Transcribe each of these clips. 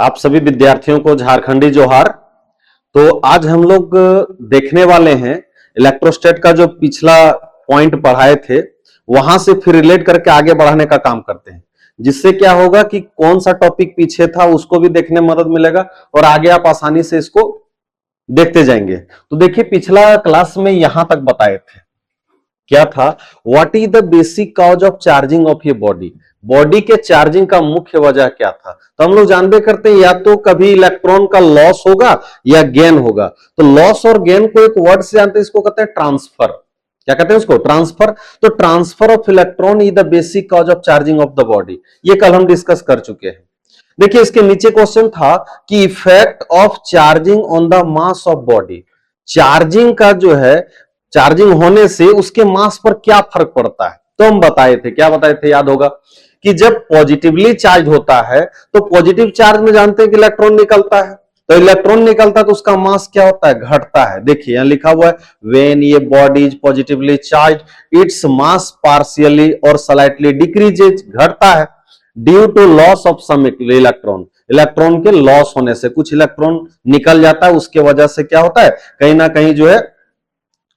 आप सभी विद्यार्थियों को झारखंडी जोहार। तो आज हम लोग देखने वाले हैं इलेक्ट्रोस्टैट का जो पिछला पॉइंट पढ़ाए थे वहां से फिर रिलेट करके आगे बढ़ाने का काम करते हैं, जिससे क्या होगा कि कौन सा टॉपिक पीछे था उसको भी देखने में मदद मिलेगा और आगे आप आसानी से इसको देखते जाएंगे। तो देखिए पिछला क्लास में यहां तक बताए थे क्या था, what is the basic cause of charging of ये बॉडी। बॉडी के चार्जिंग का मुख्य वजह क्या था। तो हम लोग जानते करते हैं या तो कभी इलेक्ट्रॉन का लॉस होगा या गेन होगा। तो लॉस और गेन को एक वर्ड से जानते हैं, इसको कहते हैं ट्रांसफर। क्या कहते हैं उसको? ट्रांसफर। तो transfer of electron is the basic cause of charging of the body. ये कल हम डिस्कस कर चुके हैं। देखिए इसके नीचे क्वेश्चन था कि effect of charging on the mass of body. Charging का जो है, चार्जिंग होने से उसके मास पर क्या फर्क पड़ता है। तो हम बताए थे, क्या बताए थे, याद होगा कि जब पॉजिटिवली चार्ज होता है तो पॉजिटिव चार्ज में जानते हैं कि इलेक्ट्रॉन निकलता है। तो इलेक्ट्रॉन निकलता है तो उसका मास क्या होता है, घटता है। देखिए यहां लिखा हुआ है व्हेन ये body is positively charged its mass partially और स्लाइटली डिक्रीजेज, घटता है due to loss of some electron. Electron के लॉस होने से कुछ इलेक्ट्रॉन निकल जाता है, उसके वजह से क्या होता है, कहीं ना कहीं जो है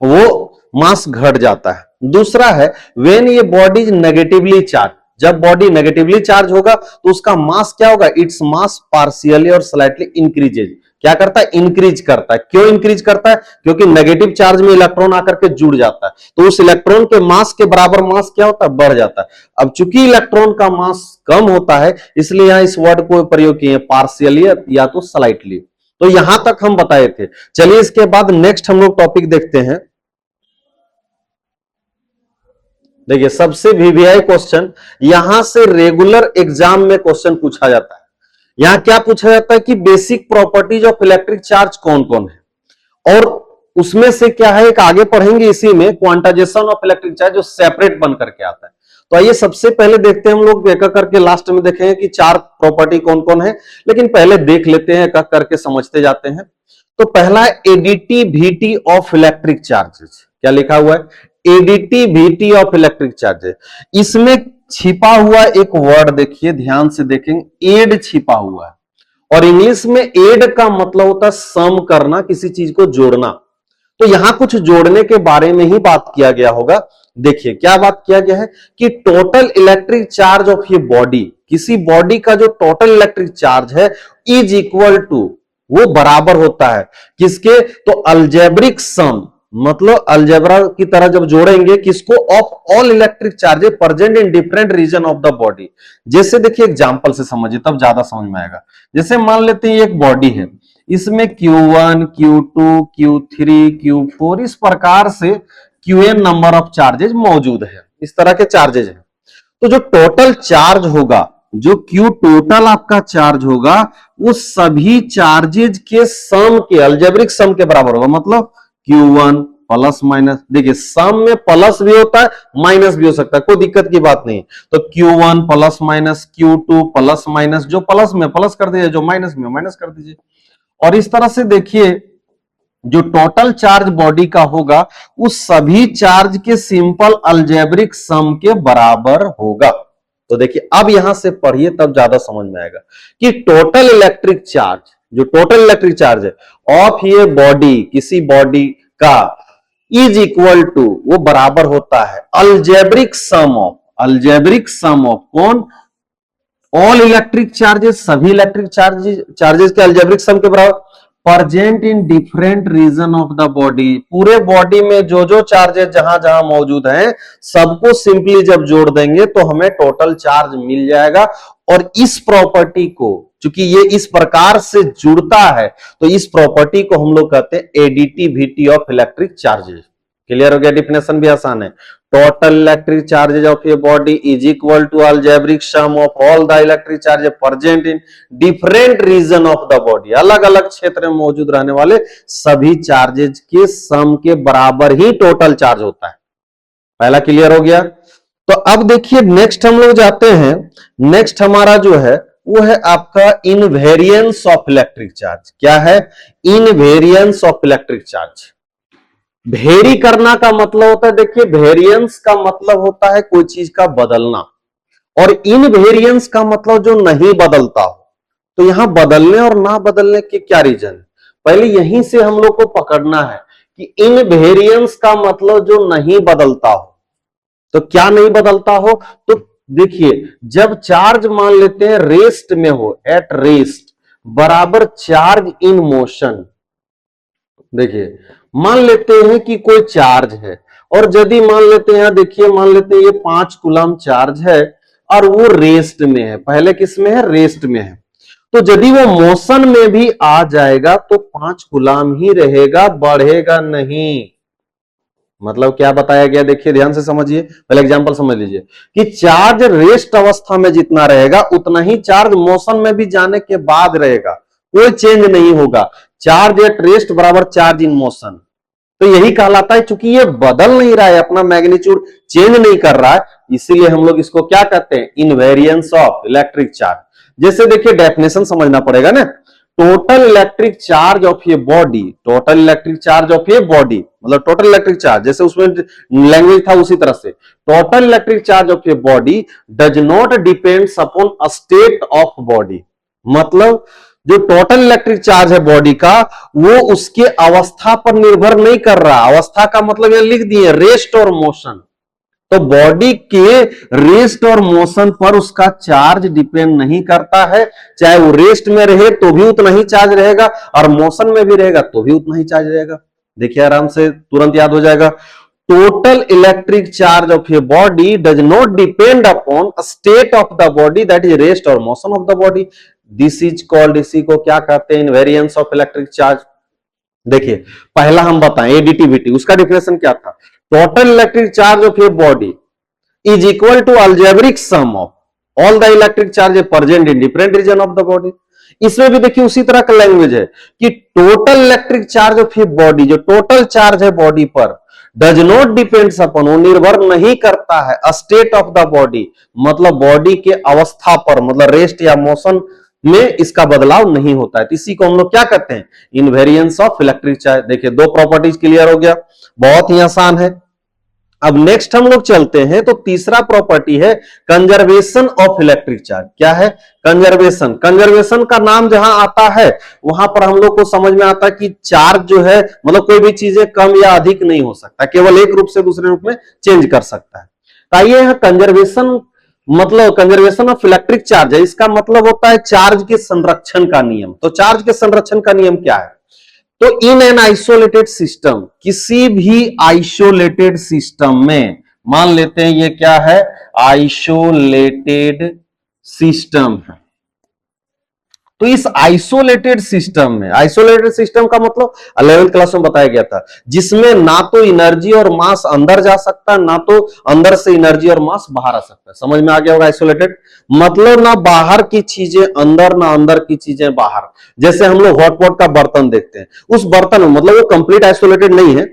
वो मास घट जाता है। दूसरा है व्हेन ये बॉडी इज नेगेटिवली चार्ज। जब बॉडी नेगेटिवली चार्ज होगा तो उसका मास क्या होगा, इट्स मास पार्शियली और स्लाइटली इंक्रीजेज। क्या करता है, इंक्रीज करता है। क्यों इंक्रीज करता है? क्योंकि नेगेटिव चार्ज में इलेक्ट्रॉन आकर के जुड़ जाता है तो उस इलेक्ट्रॉन के मास के बराबर मास क्या होता है, बढ़ जाता है। अब चूंकि इलेक्ट्रॉन का मास कम होता है इसलिए यहां इस वर्ड को प्रयोग किए पार्शियली या तो स्लाइटली। तो यहां तक हम बताए थे। चलिए इसके बाद नेक्स्ट हम लोग टॉपिक देखते हैं। देखिए सबसे वीवीआई क्वेश्चन, यहां से रेगुलर एग्जाम में क्वेश्चन पूछा जाता है। यहां क्या पूछा जाता है कि basic properties of electric charge कौन कौन है, और उसमें से क्या है एक आगे पढ़ेंगे इसी में क्वांटाइजेशन ऑफ इलेक्ट्रिक चार्ज जो सेपरेट बन करके आता है। तो आइए सबसे पहले देखते हैं, हम लोग एक करके लास्ट में देखेंगे कि चार प्रॉपर्टी कौन कौन है, लेकिन पहले देख लेते हैं, एक करके समझते जाते हैं। तो पहला है एडीटी ऑफ इलेक्ट्रिक चार्जेस। क्या लिखा हुआ है, एडीटी ऑफ इलेक्ट्रिक चार्जेस। इसमें छिपा हुआ एक वर्ड देखिए, ध्यान से देखेंगे, एड छिपा हुआ है। और इंग्लिश में एड का मतलब होता है सम करना, किसी चीज को जोड़ना। तो यहां कुछ जोड़ने के बारे में ही बात किया गया होगा। देखिए क्या बात किया गया है कि टोटल इलेक्ट्रिक चार्ज ऑफ ये बॉडी, किसी बॉडी का जो टोटल इलेक्ट्रिक चार्ज है इज इक्वल टू, वो बराबर होता है किसके, तो अलजेब्रिक सम, मतलब अलजेब्रा की तरह जब जोड़ेंगे किसको, of all electric charges present in different region of the body. जैसे देखिए एग्जांपल से समझिए तब ज्यादा समझ में आएगा। जैसे मान लेते हैं एक बॉडी है, इसमें Q1, Q2, Q3, Q4 इस प्रकार से Qn नंबर ऑफ चार्जेस मौजूद है, इस तरह के चार्जेस हैं। तो जो टोटल चार्ज होगा, जो Q टोटल आपका चार्ज होगा वो सभी चार्जेज के सम के, अलजेब्रिक सम के बराबर होगा। मतलब Q1 प्लस माइनस, देखिए सम में प्लस भी होता है माइनस भी हो सकता है, कोई दिक्कत की बात नहीं। तो Q1 plus minus, Q2 plus minus, जो प्लस में प्लस कर दीजिए, जो माइनस में माइनस कर दीजिए। और इस तरह से देखिए जो टोटल चार्ज बॉडी का होगा उस सभी चार्ज के सिंपल अलजेब्रिक सम के बराबर होगा। तो देखिए अब यहां से पढ़िए तब ज्यादा समझ में आएगा कि टोटल इलेक्ट्रिक चार्ज, जो टोटल इलेक्ट्रिक चार्ज है ऑफ ये बॉडी, किसी बॉडी का, इज इक्वल टू, वो बराबर होता है algebraic sum of, algebraic sum of कौन, ऑल इलेक्ट्रिक चार्जेस, सभी इलेक्ट्रिक चार्जेस के अलजेब्रिक सम के बराबर, present in different region of the body. पूरे बॉडी में जो जो चार्जेस जहां जहां मौजूद हैं सबको सिंपली जब जोड़ देंगे तो हमें टोटल चार्ज मिल जाएगा। और इस प्रॉपर्टी को, चूंकि ये इस प्रकार से जुड़ता है तो इस प्रॉपर्टी को हम लोग कहते हैं additivity of electric charges. Clear हो गया? डिफिनेशन भी आसान है। Total electric charges of a body is equal to algebraic sum of all the electric charges present in different region of the body. अलग अलग क्षेत्र में मौजूद रहने वाले सभी चार्जेज के सम के बराबर ही टोटल चार्ज होता है। पहला क्लियर हो गया। तो अब देखिए नेक्स्ट हम लोग जाते हैं। नेक्स्ट हमारा जो है वो है आपका इनवेरियंस ऑफ इलेक्ट्रिक चार्ज। क्या है? Invariance of electric charge. Very करना का मतलब होता है, देखिए वेरिएंस का मतलब होता है कोई चीज का बदलना, और इनवेरियंस का मतलब जो नहीं बदलता हो। तो यहां बदलने और ना बदलने के क्या रीजन है? पहले यहीं से हम लोग को पकड़ना है कि इनवेरियंस का मतलब जो नहीं बदलता हो। तो क्या नहीं बदलता हो? तो देखिए, जब चार्ज मान लेते हैं रेस्ट में हो, एट रेस्ट बराबर चार्ज इन मोशन। देखिए, मान लेते हैं कि कोई चार्ज है, और यदि मान लेते हैं, यहां देखिए, मान लेते हैं ये 5 कूलम चार्ज है और वो रेस्ट में है। पहले किस में है? रेस्ट में है। तो यदि वो मोशन में भी आ जाएगा तो 5 कूलम ही रहेगा, बढ़ेगा नहीं। मतलब क्या बताया गया? देखिए ध्यान से समझिए, पहले एग्जांपल समझ लीजिए कि चार्ज रेस्ट अवस्था में जितना रहेगा उतना ही चार्ज मोशन में भी जाने के बाद रहेगा, कोई चेंज नहीं होगा। चार्ज एट रेस्ट बराबर चार्ज इन मोशन। तो यही कहलाता है, चूंकि ये बदल नहीं रहा है, अपना मैग्नीट्यूड चेंज नहीं कर रहा है, इसीलिए हम लोग इसको क्या कहते हैं? Invariance of electric charge. जैसे देखिए, डेफिनेशन समझना पड़ेगा ना। Total electric charge of a body, total electric charge of a body मतलब टोटल इलेक्ट्रिक चार्ज, जैसे उसमें लैंग्वेज था उसी तरह से, total electric charge of a body does not depends upon a state of body. मतलब जो टोटल इलेक्ट्रिक चार्ज है बॉडी का, वो उसके अवस्था पर निर्भर नहीं कर रहा। अवस्था का मतलब यहां लिख दिए रेस्ट और मोशन। तो बॉडी के रेस्ट और मोशन पर उसका चार्ज डिपेंड नहीं करता है। चाहे वो रेस्ट में रहे तो भी उतना ही चार्ज रहेगा, और मोशन में भी रहेगा तो भी उतना ही चार्ज रहेगा। देखिए आराम से तुरंत याद हो जाएगा। Total electric charge of a body does not depend upon state of the body, that is rest और motion of the body. This is called, इसी को क्या कहते हैं? Invariance of electric charge. देखिए, पहला हम बताएं एडीटीवीटी, उसका डिफिनेशन क्या था? Total electric charge of a body is equal to algebraic sum of all the electric charge present in different region of the body. इसमें भी देखिए उसी तरह का लैंग्वेज है कि total electric charge of a body, जो टोटल चार्ज है बॉडी पर, डज नॉट डिपेंड्स अपॉन, वो निर्भर नहीं करता है, स्टेट ऑफ द बॉडी मतलब बॉडी के अवस्था पर, मतलब रेस्ट या मोशन में इसका बदलाव नहीं होता है। इसी को हम लोग क्या कहते हैं? Invariance of electric charge. देखिए, दो प्रॉपर्टीज क्लियर हो गया, बहुत ही आसान है। अब नेक्स्ट हम लोग चलते हैं, तो तीसरा प्रॉपर्टी है कंजर्वेशन ऑफ इलेक्ट्रिक चार्ज। क्या है? कंजर्वेशन। कंजर्वेशन का नाम जहां आता है वहां पर हम लोग को समझ में आता है कि चार्ज जो है, मतलब कोई भी चीजें कम या अधिक नहीं हो सकता, केवल एक रूप से दूसरे रूप में चेंज कर सकता है। तो आइए यहां कंजर्वेशन, मतलब कंजर्वेशन ऑफ इलेक्ट्रिक चार्ज है, इसका मतलब होता है चार्ज के संरक्षण का नियम। तो चार्ज के संरक्षण का नियम क्या है? तो इन एन आइसोलेटेड सिस्टम, किसी भी आइसोलेटेड सिस्टम में, मान लेते हैं ये क्या है? आइसोलेटेड सिस्टम है। तो इस आइसोलेटेड सिस्टम में, आइसोलेटेड सिस्टम का मतलब 11th क्लास में बताया गया था, जिसमें ना तो एनर्जी और मास अंदर जा सकता, ना तो अंदर से एनर्जी और मास बाहर आ सकता है। समझ में आ गया होगा आइसोलेटेड मतलब? ना बाहर की चीजें अंदर, ना अंदर की चीजें बाहर। जैसे हम लोग हॉटपॉट का बर्तन देखते हैं, उस बर्तन में मतलब वो कंप्लीट आइसोलेटेड नहीं है,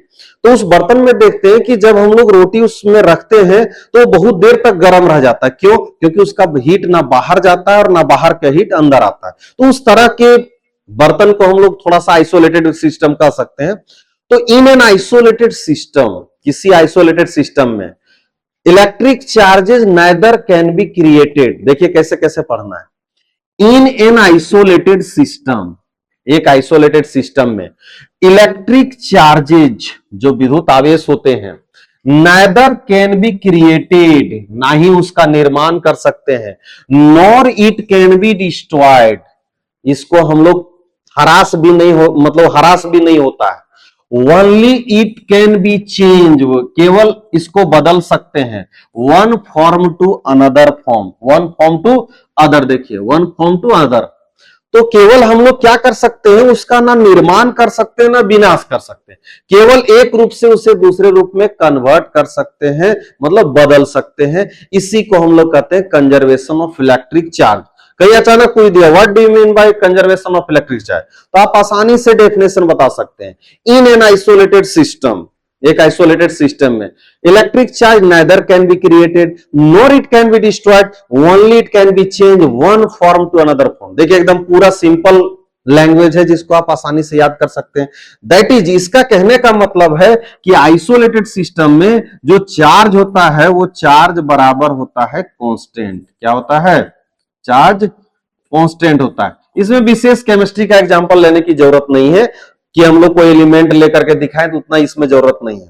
तो उस बर्तन में देखते हैं कि जब हम लोग रोटी उसमें रखते हैं तो बहुत देर तक गर्म रह जाता है। क्यों? क्योंकि उसका हीट ना बाहर जाता है और ना बाहर का हीट अंदर आता है। तो उस तरह के बर्तन को हम लोग थोड़ा सा आइसोलेटेड सिस्टम कह सकते हैं। तो इन एन आइसोलेटेड सिस्टम, किसी आइसोलेटेड सिस्टम में electric charges neither can be created. देखिए कैसे कैसे पढ़ना है। इन एन आइसोलेटेड सिस्टम, एक आइसोलेटेड सिस्टम में इलेक्ट्रिक चार्जेज, जो विद्युत आवेश होते हैं, नाइदर कैन बी क्रिएटेड, ना ही उसका निर्माण कर सकते हैं, nor it can be destroyed, इसको हम लोग हरास भी नहीं हो, मतलब हरास भी नहीं होता है। Only it can be change, केवल इसको बदल सकते हैं, one form to another form, one form to other. देखिए, वन फॉर्म टू अदर, तो केवल हम लोग क्या कर सकते हैं? उसका ना निर्माण कर सकते हैं, ना विनाश कर सकते हैं, केवल एक रूप से उसे दूसरे रूप में कन्वर्ट कर सकते हैं, मतलब बदल सकते हैं। इसी को हम लोग कहते हैं कंजर्वेशन ऑफ इलेक्ट्रिक चार्ज। कहीं अचानक कोई दिया, what do you mean by conservation of electric charge, तो आप आसानी से डेफिनेशन बता सकते हैं। इन एन आइसोलेटेड सिस्टम, एक आइसोलेटेड सिस्टम में electric charge neither can be created nor it can be destroyed, only it can be change one form to another form. देखिए एकदम पूरा सिंपल लैंग्वेज है जिसको आप आसानी से याद कर सकते हैं। दैट इज, इसका कहने का मतलब है कि आइसोलेटेड सिस्टम में जो चार्ज होता है वो चार्ज बराबर होता है कांस्टेंट। क्या होता है? चार्ज कांस्टेंट होता है। इसमें विशेष केमिस्ट्री का एग्जांपल लेने की जरूरत नहीं है कि हम लोग कोई एलिमेंट लेकर के दिखाएं, तो उतना इसमें जरूरत नहीं है।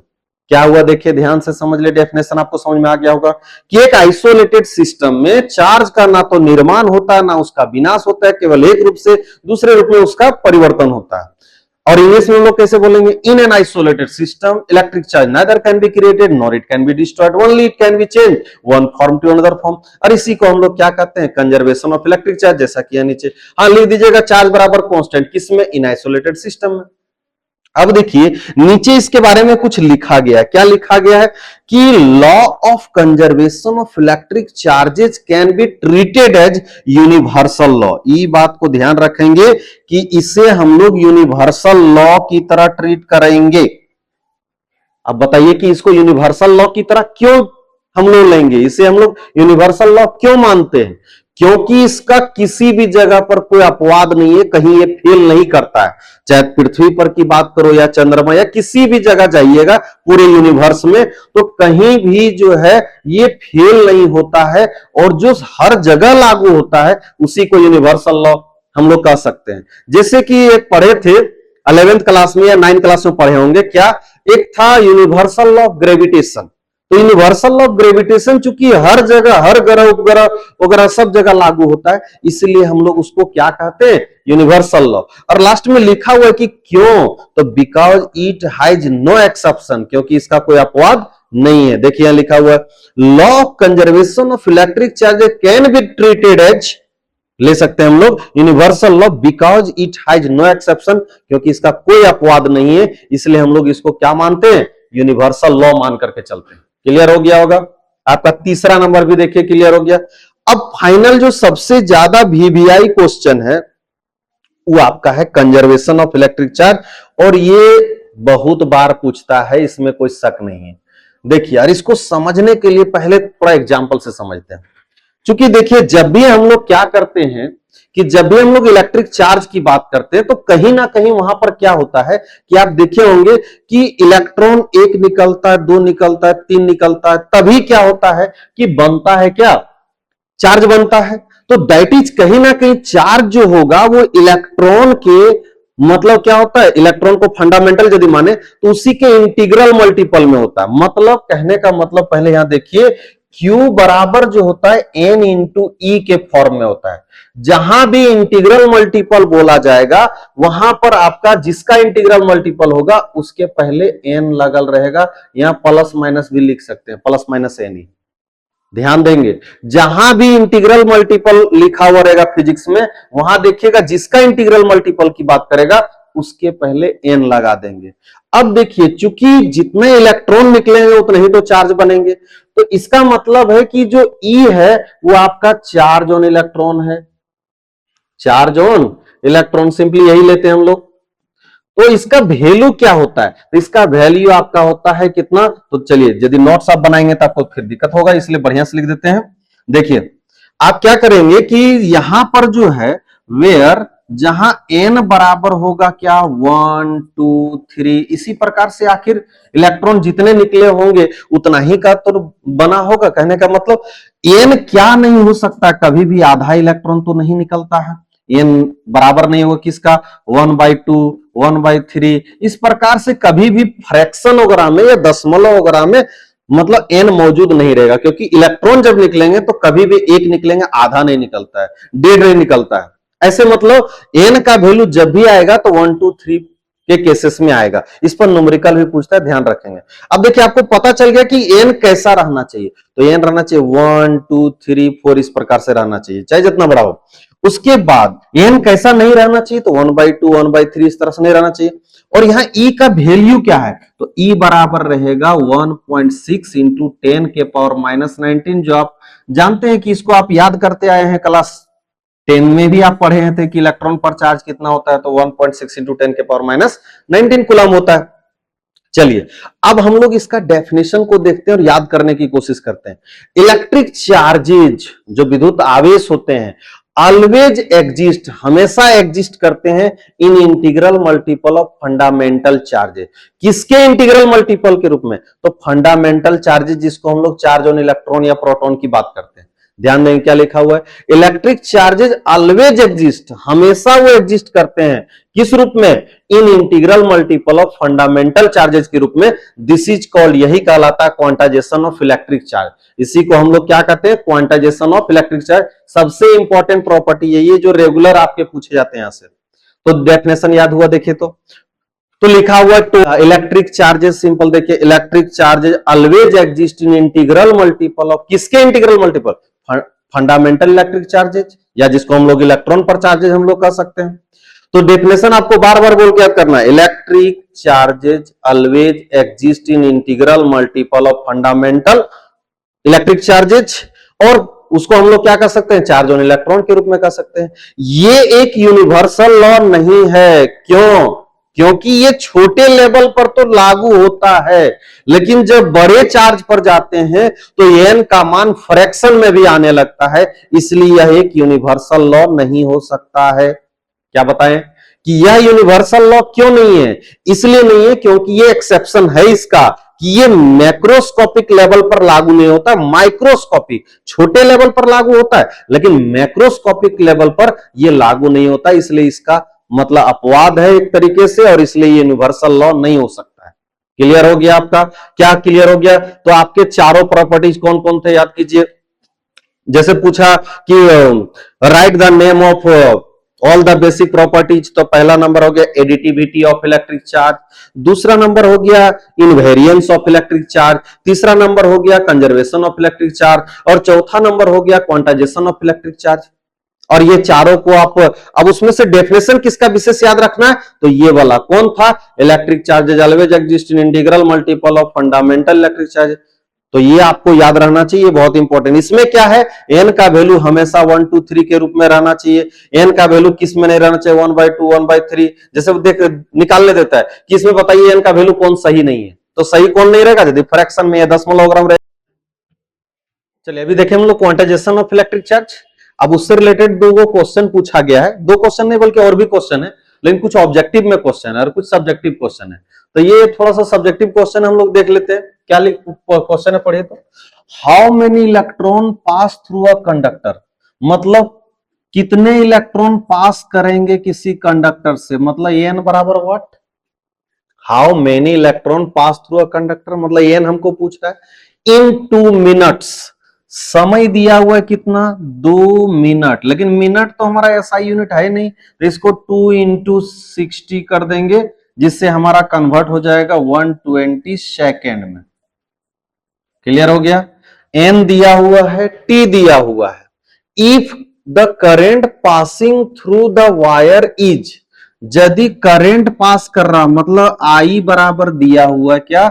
क्या हुआ देखिए, ध्यान से समझ ले, डेफिनेशन आपको समझ में आ गया होगा कि एक आइसोलेटेड सिस्टम में चार्ज का ना तो निर्माण होता है ना उसका विनाश होता है, केवल एक रूप से दूसरे रूप में उसका परिवर्तन होता है। और इंग्लिश में हम लोग कैसे बोलेंगे, in an isolated system electric charge neither can be created nor it can be destroyed, only it can be change one form to another form. और इसी को हम लोग क्या कहते हैं, कंजर्वेशन ऑफ इलेक्ट्रिक चार्ज, जैसा कि नीचे हाँ लिख दीजिएगा, चार्ज बराबर कांस्टेंट, किसमें, इन आइसोलेटेड सिस्टम में। अब देखिए नीचे इसके बारे में कुछ लिखा गया है, क्या लिखा गया है कि law of conservation of electric charges can be treated as universal law. ये बात को ध्यान रखेंगे कि इसे हम लोग यूनिवर्सल लॉ की तरह ट्रीट करेंगे। अब बताइए कि इसको यूनिवर्सल लॉ की तरह क्यों हम लोग लेंगे, इसे हम लोग यूनिवर्सल लॉ क्यों मानते हैं, क्योंकि इसका किसी भी जगह पर कोई अपवाद नहीं है, कहीं ये फेल नहीं करता है। चाहे पृथ्वी पर की बात करो या चंद्रमा या किसी भी जगह जाइएगा पूरे यूनिवर्स में, तो कहीं भी जो है ये फेल नहीं होता है, और जो हर जगह लागू होता है उसी को यूनिवर्सल लॉ हम लोग कह सकते हैं। जैसे कि एक पढ़े थे 11th क्लास में या 9th क्लास में पढ़े होंगे, क्या एक था यूनिवर्सल लॉ ऑफ ग्रेविटेशन। तो यूनिवर्सल लॉ ऑफ ग्रेविटेशन चूंकि हर जगह, हर ग्रह उपग्रह वगैरह सब जगह लागू होता है, इसलिए हम लोग उसको क्या कहते हैं, यूनिवर्सल लॉ। और लास्ट में लिखा हुआ है कि क्यों, तो because it has no exception, क्योंकि इसका कोई अपवाद नहीं है। देखिए यहां लिखा हुआ है, law of conservation of electric charge can be treated as, ले सकते हैं हम लोग universal law because it has no exception, क्योंकि इसका कोई अपवाद नहीं है, इसलिए हम लोग इसको क्या मानते हैं, यूनिवर्सल लॉ मान करके चलते हैं। क्लियर हो गया होगा, आपका तीसरा नंबर भी देखिए क्लियर हो गया। अब फाइनल जो सबसे ज्यादा वीवीआई क्वेश्चन है वो आपका है कंजर्वेशन ऑफ इलेक्ट्रिक चार्ज, और ये बहुत बार पूछता है, इसमें कोई शक नहीं है। देखिए यार, इसको समझने के लिए पहले थोड़ा एग्जांपल से समझते हैं। क्योंकि देखिए जब भी हम लोग क्या करते हैं कि जब भी हम लोग इलेक्ट्रिक चार्ज की बात करते हैं, तो कहीं ना कहीं वहां पर क्या होता है कि आप देखे होंगे कि इलेक्ट्रॉन एक निकलता है, दो निकलता है, तीन निकलता है, तभी क्या होता है कि बनता है क्या, चार्ज बनता है। तो दैट इज कहीं ना कहीं चार्ज जो होगा वो इलेक्ट्रॉन के, मतलब क्या होता है, इलेक्ट्रॉन को फंडामेंटल यदि माने तो उसी के इंटीग्रल मल्टीपल में होता है। मतलब कहने का मतलब, पहले यहां देखिए Q बराबर जो होता है n इंटू ई के फॉर्म में होता है। जहां भी इंटीग्रल मल्टीपल बोला जाएगा वहां पर आपका जिसका इंटीग्रल मल्टीपल होगा उसके पहले n लगल रहेगा। यहां प्लस माइनस भी लिख सकते हैं, प्लस माइनस n ही, ध्यान देंगे। जहां भी इंटीग्रल मल्टीपल लिखा हुआ रहेगा फिजिक्स में, वहां देखिएगा जिसका इंटीग्रल मल्टीपल की बात करेगा उसके पहले n लगा देंगे। अब देखिए चूंकि जितने इलेक्ट्रॉन निकलेंगे उतने ही तो चार्ज बनेंगे, तो इसका मतलब है कि जो E है वो आपका चार्ज ऑन इलेक्ट्रॉन है, चार्ज ऑन इलेक्ट्रॉन, सिंपली यही लेते हैं हम लोग। तो इसका वैल्यू क्या होता है, तो इसका वैल्यू आपका होता है कितना, तो चलिए यदि नोट्स आप बनाएंगे तो आपको फिर दिक्कत होगा, इसलिए बढ़िया से लिख देते हैं। देखिए आप क्या करेंगे कि यहां पर जो है वेयर, जहां n बराबर होगा क्या 1 2 3, इसी प्रकार से आखिर इलेक्ट्रॉन जितने निकले होंगे उतना ही का तो बना होगा। कहने का मतलब n क्या नहीं हो सकता, कभी भी आधा इलेक्ट्रॉन तो नहीं निकलता है, n बराबर नहीं होगा किसका, 1/2 1/3, इस प्रकार से कभी भी फ्रैक्शन वगैरह में या दशमलव वगैरह में मतलब n मौजूद नहीं रहेगा, क्योंकि इलेक्ट्रॉन जब निकलेंगे तो कभी भी एक निकलेंगे, आधा नहीं निकलता है, डेढ़ नहीं निकलता है। ऐसे मतलब n का वैल्यू जब भी आएगा तो 1 2 3 के केसेस में आएगा। इस पर न्यूमेरिकल भी पूछता है, ध्यान रखेंगे। अब देखिए आपको पता चल गया कि n कैसा रहना चाहिए, तो n रहना चाहिए 1 2 3 4 इस प्रकार से रहना चाहिए, चाहे जितना बड़ा हो। उसके बाद n कैसा नहीं रहना चाहिए, तो 1/2 1/3 इस तरह से नहीं रहना चाहिए। और यहाँ E का वैल्यू क्या है, तो E बराबर रहेगा 1.6 इंटू 10 के पावर माइनस 19, जो आप जानते हैं कि इसको आप याद करते आए हैं, क्लास 10 में भी आप पढ़े थे कि इलेक्ट्रॉन पर चार्ज कितना होता है, तो 1.6 इंटू 10 के पावर माइनस 19 कूलम होता है। चलिए अब हम लोग इसका डेफिनेशन को देखते हैं और याद करने की कोशिश करते हैं। इलेक्ट्रिक चार्जेज जो विद्युत आवेश होते हैं ऑलवेज एग्जिस्ट, हमेशा एग्जिस्ट करते हैं in integral multiple of fundamental charges. किसके इंटीग्रल मल्टीपल के रूप में, तो फंडामेंटल चार्जेज, जिसको हम लोग चार्ज ऑन इलेक्ट्रॉन या प्रोटॉन की बात करते हैं। ध्यान देंगे क्या लिखा हुआ है, इलेक्ट्रिक चार्जेज ऑलवेज एग्जिस्ट, हमेशा वो एग्जिस्ट करते हैं, किस रूप में, in integral multiple of fundamental charges के रूप में। दिस इज कॉल्ड, यही कहलाता है क्वांटाइजेशन ऑफ इलेक्ट्रिक चार्ज। इसी को हम लोग क्या कहते हैं, क्वांटाइजेशन ऑफ इलेक्ट्रिक चार्ज। सबसे इंपॉर्टेंट प्रॉपर्टी यही है जो रेगुलर आपके पूछे जाते हैं यहां से। तो डेफिनेशन याद हुआ, देखिए तो लिखा हुआ तो इलेक्ट्रिक चार्जेस, सिंपल देखिए, electric charges always exist in integral multiple of, किसके integral multiple, fundamental electric charges, या जिसको हम लोग इलेक्ट्रॉन पर चार्जेज हम लोग कह सकते हैं। तो डेफिनेशन आपको बार बार बोल के याद करना है, electric charges always exist in integral multiple of fundamental electric charges, और उसको हम लोग क्या कर सकते हैं, चार्ज ऑन इलेक्ट्रॉन के रूप में कह सकते हैं। ये एक यूनिवर्सल लॉ नहीं है, क्यों, क्योंकि ये छोटे लेवल पर तो लागू होता है, लेकिन जब बड़े चार्ज पर जाते हैं तो एन का मान फ्रैक्शन में भी आने लगता है, इसलिए यह एक यूनिवर्सल लॉ नहीं हो सकता है। क्या बताएं कि यह यूनिवर्सल लॉ क्यों नहीं है, इसलिए नहीं है क्योंकि ये एक्सेप्शन है इसका कि ये मैक्रोस्कोपिक लेवल पर लागू नहीं होता, माइक्रोस्कोपिक छोटे लेवल पर लागू होता है, लेकिन मैक्रोस्कोपिक लेवल पर यह लागू नहीं होता, इसलिए इसका मतलब अपवाद है एक तरीके से, और इसलिए ये यूनिवर्सल लॉ नहीं हो सकता है। क्लियर हो गया आपका, क्या क्लियर हो गया। तो आपके चारों प्रॉपर्टीज कौन कौन थे याद कीजिए। जैसे पूछा कि right the name of all the basic properties, तो पहला नंबर हो गया एडिटिविटी ऑफ इलेक्ट्रिक चार्ज, दूसरा नंबर हो गया इनवेरियंस ऑफ इलेक्ट्रिक चार्ज, तीसरा नंबर हो गया कंजर्वेशन ऑफ इलेक्ट्रिक चार्ज, और चौथा नंबर हो गया क्वांटाइजेशन ऑफ इलेक्ट्रिक चार्ज। और ये चारों को आप अब उसमें से डेफिनेशन किसका विशेष याद रखना है, तो ये वाला कौन था, electric charges always exist in integral multiple of fundamental electric charge. तो ये आपको याद रहना चाहिए, बहुत इंपॉर्टेंट। इसमें क्या है, एन का वैल्यू हमेशा 1 2 3 के रूप में रहना चाहिए। एन का वैल्यू किस में नहीं रहना चाहिए, 1/2 1/3, जैसे देख निकालने देता है कि इसमें बताइए एन का वैल्यू कौन सही नहीं है, तो सही कौन नहीं रहेगा, यदि फ्रैक्शन में 10 ग्राम रहेगा। चलिए अभी देखें हम लोग क्वांटाइजेशन ऑफ इलेक्ट्रिक चार्ज। अब उससे रिलेटेड दो क्वेश्चन पूछा गया है, दो क्वेश्चन नहीं बल्कि और भी क्वेश्चन है, लेकिन कुछ ऑब्जेक्टिव में क्वेश्चन है और कुछ सब्जेक्टिव क्वेश्चन है। तो ये थोड़ा सा सब्जेक्टिव क्वेश्चन हम लोग देख लेते हैं, क्या क्वेश्चन है पढ़िए तो। How many electron pass through a conductor, मतलब कितने इलेक्ट्रॉन पास करेंगे किसी कंडक्टर से, मतलब एन बराबर what, how many electron pass through a conductor, मतलब एन हमको पूछ रहा है इन 2 मिनट्स। समय दिया हुआ है कितना, 2 मिनट, लेकिन मिनट तो हमारा एसआई यूनिट है नहीं, तो इसको 2 × 60 कर देंगे, जिससे हमारा कन्वर्ट हो जाएगा 120 सेकेंड में। क्लियर हो गया। एन दिया हुआ है, टी दिया हुआ है। If the current passing through the wire is, यदि करंट पास कर रहा, मतलब आई बराबर दिया हुआ है क्या,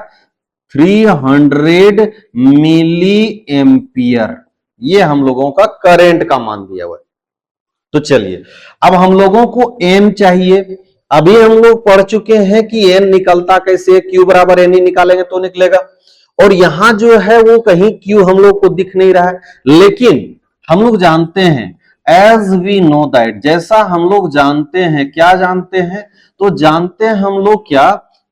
300 मिली एम्पियर, ये हम लोगों का करंट का मान दिया हुआ है। तो चलिए अब हम लोगों को एन चाहिए। अभी हम लोग पढ़ चुके हैं कि एन निकलता कैसे, क्यू बराबर एन ही निकालेंगे तो निकलेगा, और यहां जो है वो कहीं क्यू हम लोग को दिख नहीं रहा है, लेकिन हम लोग जानते हैं एज वी नो दैट, जैसा हम लोग जानते हैं, क्या जानते हैं, तो जानते हैं हम लोग क्या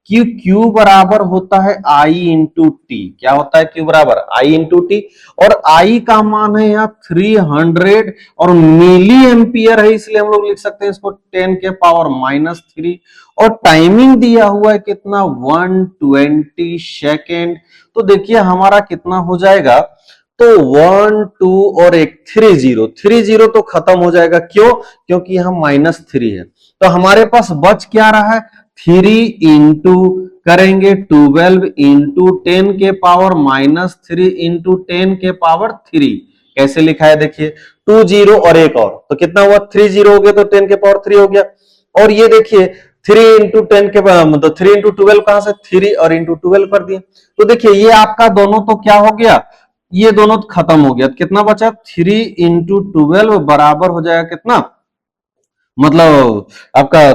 कि Q बराबर होता है I इंटू टी। क्या होता है Q बराबर I इंटू टी, और I का मान है यहाँ 300 और मिली एम्पियर है, इसलिए हम लोग लिख सकते हैं इसको 10 के पावर -3, और टाइमिंग दिया हुआ है कितना, 120 सेकेंड। तो देखिए हमारा कितना हो जाएगा, तो 1 2 और एक 30 तो खत्म हो जाएगा, क्यों, क्योंकि यहाँ -3 है। तो हमारे पास बच क्या रहा है, 3 इंटू करेंगे 12 इंटू 10 के पावर -3 इंटू 10 के पावर 3। कैसे लिखा है देखिए, 2 0 और एक और, तो कितना हुआ, 3 0 हो गया, तो 10 के पावर 3 हो गया। और ये देखिए 3 इंटू 10 के मतलब 3 इंटू 12 कहां से, 3 और इंटू 12 कर दिए। तो देखिए ये आपका दोनों तो क्या हो गया, ये दोनों तो खत्म हो गया, तो कितना बचा, 3 इंटू 12 बराबर हो जाएगा कितना, मतलब आपका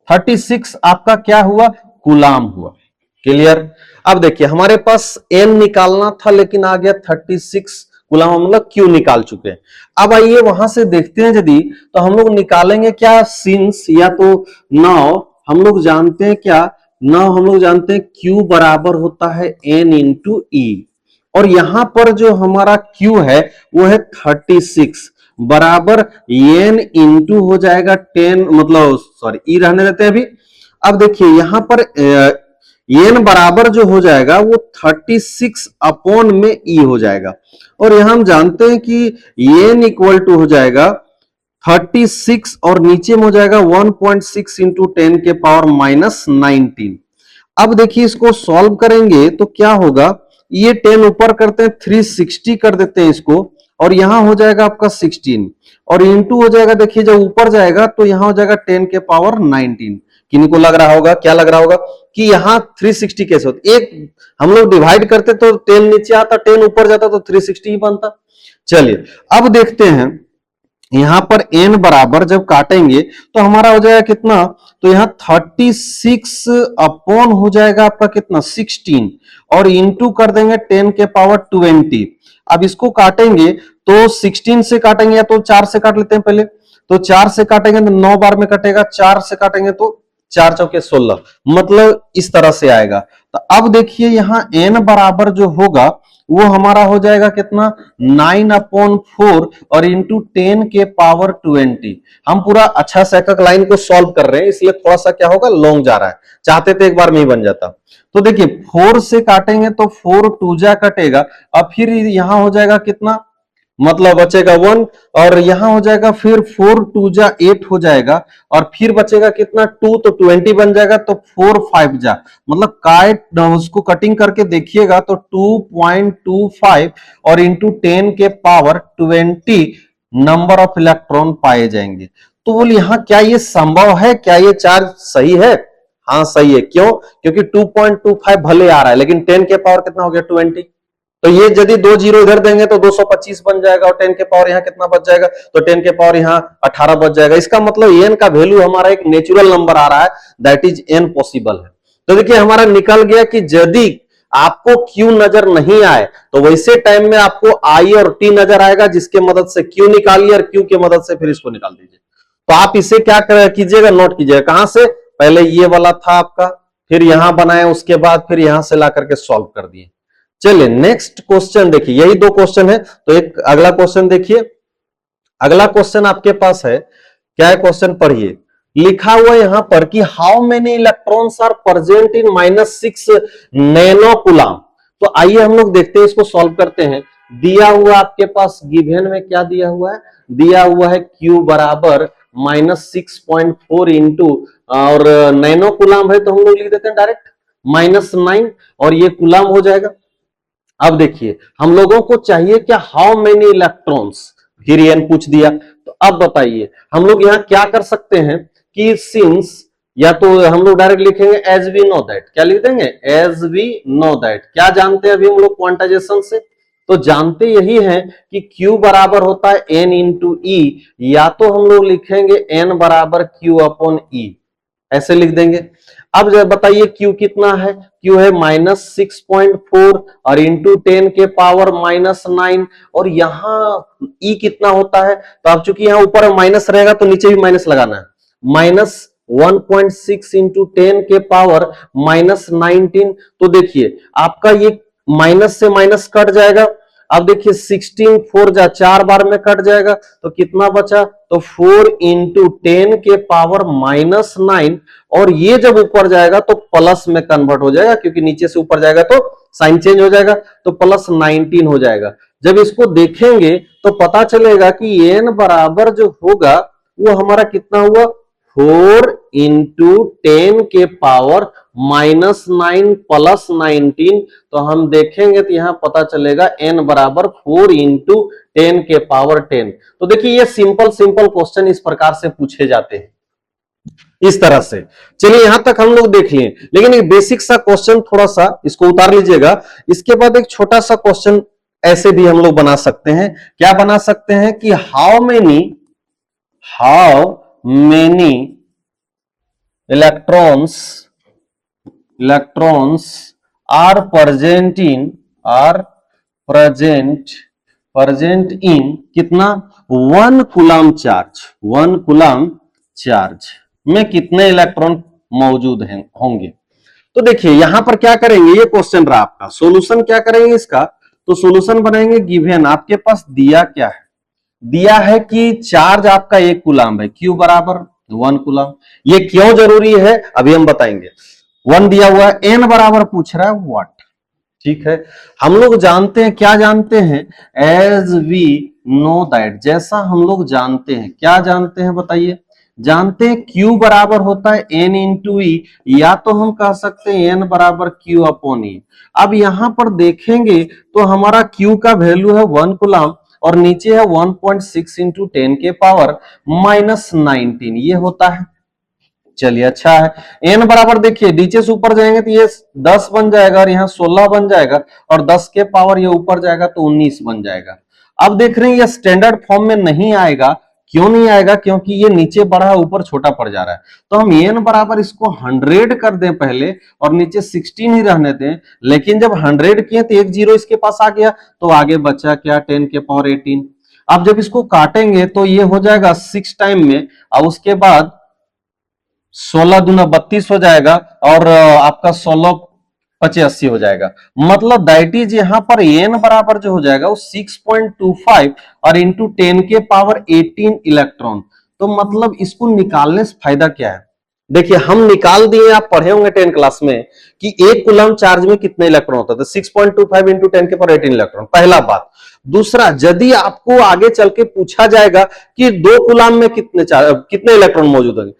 36 आपका क्या हुआ, कूलाम हुआ। क्लियर। अब देखिए हमारे पास एन निकालना था, लेकिन आ गया 36 कूलाम, मतलब क्यू निकाल चुके हैं। अब आइए वहां से देखते हैं, यदि तो हम लोग निकालेंगे क्या, सिंस या तो नाउ हम लोग जानते हैं क्या, नाउ हम लोग जानते हैं क्यू बराबर होता है एन इंटू ई, और यहां पर जो हमारा Q है वो है 36 बराबर n इंटू हो जाएगा 10, मतलब सॉरी ई रहने देते हैं अभी। अब देखिए यहां पर n बराबर जो हो जाएगा वो 36 अपॉन में e हो जाएगा, और यहां हम जानते हैं कि n इक्वल टू हो जाएगा 36 और नीचे में हो जाएगा 1.6 इंटू 10 के पावर माइनस 19। अब देखिए इसको सॉल्व करेंगे तो क्या होगा, ये 10 ऊपर करते हैं 360 कर देते हैं इसको, और यहां हो जाएगा आपका 16 और इंटू हो जाएगा, देखिए जब ऊपर जाएगा तो यहां हो जाएगा 10 के पावर 19। किन्हीं को लग रहा होगा, क्या लग रहा होगा कि यहां 360 कैसे होता, एक हम लोग डिवाइड करते तो 10 नीचे आता 10 ऊपर जाता तो 360 ही बनता। चलिए अब देखते हैं यहां पर n बराबर जब काटेंगे तो हमारा हो जाएगा कितना, तो यहां 36 अपॉन हो जाएगा आपका कितना 16 और इंटू कर देंगे 10 के पावर 20। अब इसको काटेंगे तो 16 से काटेंगे या तो 4 से काट लेते हैं पहले, तो 4 से काटेंगे तो 9 बार में कटेगा, 4 से काटेंगे तो 4 चौके 16, मतलब इस तरह से आएगा। तो अब देखिए यहां n बराबर जो होगा वो हमारा हो जाएगा कितना 9/4 और इंटू 10 के पावर 20। हम पूरा अच्छा से एक लाइन को सॉल्व कर रहे हैं इसलिए थोड़ा सा क्या होगा लॉन्ग जा रहा है, चाहते तो एक बार में ही बन जाता। तो देखिए 4 से काटेंगे तो 4 2 जा कटेगा, अब फिर यहां हो जाएगा कितना, मतलब बचेगा 1 और यहां हो जाएगा फिर 4 2 जा 8 हो जाएगा और फिर बचेगा कितना 2, तो 20 बन जाएगा, तो 4 5 जा, मतलब काट उसको कटिंग करके देखिएगा तो 2.25 और इंटू 10 के पावर 20 नंबर ऑफ इलेक्ट्रॉन पाए जाएंगे। तो बोल यहाँ क्या ये संभव है, क्या ये चार्ज सही है? हाँ सही है। क्यों? क्योंकि 2.25 भले आ रहा है लेकिन 10 के पावर कितना हो गया 20, तो ये यदि 2 जीरो इधर देंगे तो 225 बन जाएगा और 10 के पावर यहां कितना बच जाएगा, तो 10 के पावर यहां 18 बच जाएगा। इसका मतलब एन का वैल्यू हमारा एक नेचुरल नंबर आ रहा है, दैट इज एन पॉसिबल है। तो देखिए हमारा निकल गया कि यदि आपको क्यू नजर नहीं आए तो वैसे टाइम में आपको आई और टी नजर आएगा, जिसके मदद से क्यू निकालिए और क्यू की मदद से फिर इसको निकाल दीजिए। तो आप इसे क्या कीजिएगा, नोट कीजिएगा। कहां से? पहले ये वाला था आपका, फिर यहां बनाए, उसके बाद फिर यहां से ला करके सॉल्व कर दिए। चलिए नेक्स्ट क्वेश्चन देखिए, यही 2 क्वेश्चन है तो एक अगला क्वेश्चन देखिए। अगला क्वेश्चन आपके पास है, क्या है क्वेश्चन पढ़िए। लिखा हुआ यहां पर कि how many electrons are present in -6 nano coulomb. तो आइए हम लोग देखते हैं, इसको सॉल्व करते हैं। दिया हुआ आपके पास गिवन में क्या दिया हुआ है, दिया हुआ है Q बराबर -6.4 इंटू, और नैनो कूलम है तो हम लोग लिख देते हैं डायरेक्ट -9 और ये कूलम हो जाएगा। अब देखिए हम लोगों को चाहिए क्या, हाउ मेनी इलेक्ट्रॉन्स, फिर एन पूछ दिया। तो अब बताइए हम लोग यहां क्या कर सकते हैं कि सिंस, या तो हम लोग डायरेक्ट लिखेंगे एज वी नो दैट, क्या लिख देंगे एज वी नो दैट। क्या जानते हैं अभी हम लोग क्वांटाइजेशन से, तो जानते यही है कि Q बराबर होता है N इंटू ई, या तो हम लोग लिखेंगे N बराबर Q अपॉन ई, ऐसे लिख देंगे। अब जब बताइए Q कितना है, Q है -6.4 और इंटू 10 के पावर -9, और यहां E कितना होता है, तो अब चूंकि यहां ऊपर माइनस रहेगा तो नीचे भी माइनस लगाना है, -1.6 इंटू 10 के पावर -19। तो देखिए आपका ये माइनस से माइनस कट जाएगा। अब देखिए 16 4 जा 4 बार में कट जाएगा तो कितना बचा, तो 4 इंटू 10 के पावर -9, और ये जब ऊपर जाएगा तो प्लस में कन्वर्ट हो जाएगा, क्योंकि नीचे से ऊपर जाएगा तो साइन चेंज हो जाएगा, तो +19 हो जाएगा। जब इसको देखेंगे तो पता चलेगा कि n बराबर जो होगा वो हमारा कितना हुआ, 4 इंटू 10 के पावर -9 प्लस 19। तो हम देखेंगे तो यहां पता चलेगा n बराबर 4 इंटू 10 के पावर 10। तो देखिए ये सिंपल क्वेश्चन इस प्रकार से पूछे जाते हैं, इस तरह से। चलिए यहां तक हम लोग देख लिए, लेकिन एक बेसिक सा क्वेश्चन थोड़ा सा इसको उतार लीजिएगा। इसके बाद एक छोटा सा क्वेश्चन ऐसे भी हम लोग बना सकते हैं। क्या बना सकते हैं कि how many electrons are present in कितना 1 कूलम चार्ज में कितने इलेक्ट्रॉन मौजूद हैं होंगे। तो देखिए यहां पर क्या करेंगे, ये क्वेश्चन रहा आपका, सॉल्यूशन क्या करेंगे इसका, तो सॉल्यूशन बनाएंगे। गिवन आपके पास दिया क्या है, दिया है कि चार्ज आपका 1 कूलम है, Q बराबर 1 कूलम। ये क्यों जरूरी है अभी हम बताएंगे। 1 दिया हुआ है, N बराबर पूछ रहा है वाट। ठीक है, हम लोग जानते हैं, क्या जानते हैं, एज वी नो दैट, जैसा हम लोग जानते हैं, क्या जानते हैं बताइए, जानते हैं Q बराबर होता है N इंटू ई, या तो हम कह सकते हैं N बराबर Q अपॉन ई। अब यहां पर देखेंगे तो हमारा Q का वैल्यू है 1 कूलम और नीचे है 1.6 इंटू 10 के पावर माइनस 19, ये होता है। चलिए अच्छा है, एन बराबर देखिए नीचे से ऊपर जाएंगे तो ये 10 बन जाएगा और यहाँ 16 बन जाएगा और 10 के पावर ये ऊपर जाएगा तो 19 बन जाएगा। अब देख रहे हैं ये स्टैंडर्ड फॉर्म में नहीं आएगा, क्यों नहीं आएगा, क्योंकि ये नीचे बड़ा है ऊपर छोटा पड़ जा रहा है। तो हम एन बराबर इसको 100 कर दें पहले और नीचे 16 ही रहने दें, लेकिन जब 100 किए तो एक जीरो इसके पास आ गया तो आगे बचा क्या, 10 के पावर 18। अब जब इसको काटेंगे तो ये हो जाएगा 6 टाइम में और उसके बाद 16 दूना 32 हो जाएगा और आपका 16 पचे 80 हो जाएगा। मतलब दैट इज यहां पर एन बराबर जो हो जाएगा वो 6.25 और इंटू 10 के पावर 18 इलेक्ट्रॉन। तो मतलब इसको निकालने से फायदा क्या है, देखिए हम निकाल दिए, आप पढ़े होंगे 10 क्लास में कि 1 कूलम चार्ज में कितने इलेक्ट्रॉन होता है, 6.25 इंटू 10 के पावर 18 इलेक्ट्रॉन, पहला बात। दूसरा, यदि आपको आगे चल के पूछा जाएगा कि 2 कूलम में कितने इलेक्ट्रॉन मौजूद होंगे,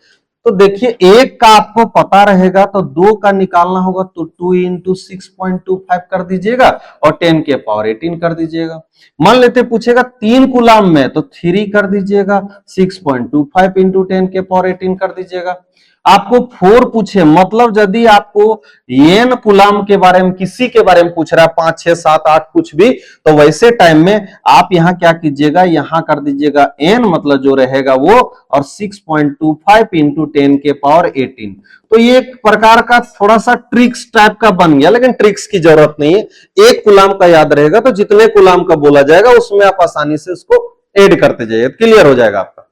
तो देखिए एक का आपको पता रहेगा तो 2 का निकालना होगा तो 2 इंटू 6.25 कर दीजिएगा और 10 के पावर 18 कर दीजिएगा। मान लेते पूछेगा 3 कूलम में तो 3 कर दीजिएगा, 6.25 इंटू 10 के पावर 18 कर दीजिएगा। आपको 4 पूछे, मतलब यदि आपको एन कूलम के बारे में किसी के बारे में पूछ रहा है 5 6 7 8 कुछ भी, तो वैसे टाइम में आप यहां क्या कीजिएगा, यहां कर दीजिएगा एन मतलब जो रहेगा वो और 6.25 इंटू 10 के पावर 18। तो ये एक प्रकार का थोड़ा सा ट्रिक्स टाइप का बन गया, लेकिन ट्रिक्स की जरूरत नहीं है, 1 कूलम का याद रहेगा तो जितने कूलम का बोला जाएगा उसमें आप आसानी से उसको ऐड करते जाइए, क्लियर हो जाएगा आपका।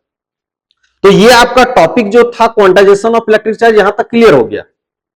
तो ये आपका टॉपिक जो था क्वांटाइजेशन ऑफ इलेक्ट्रिक चार्ज यहां तक क्लियर हो गया।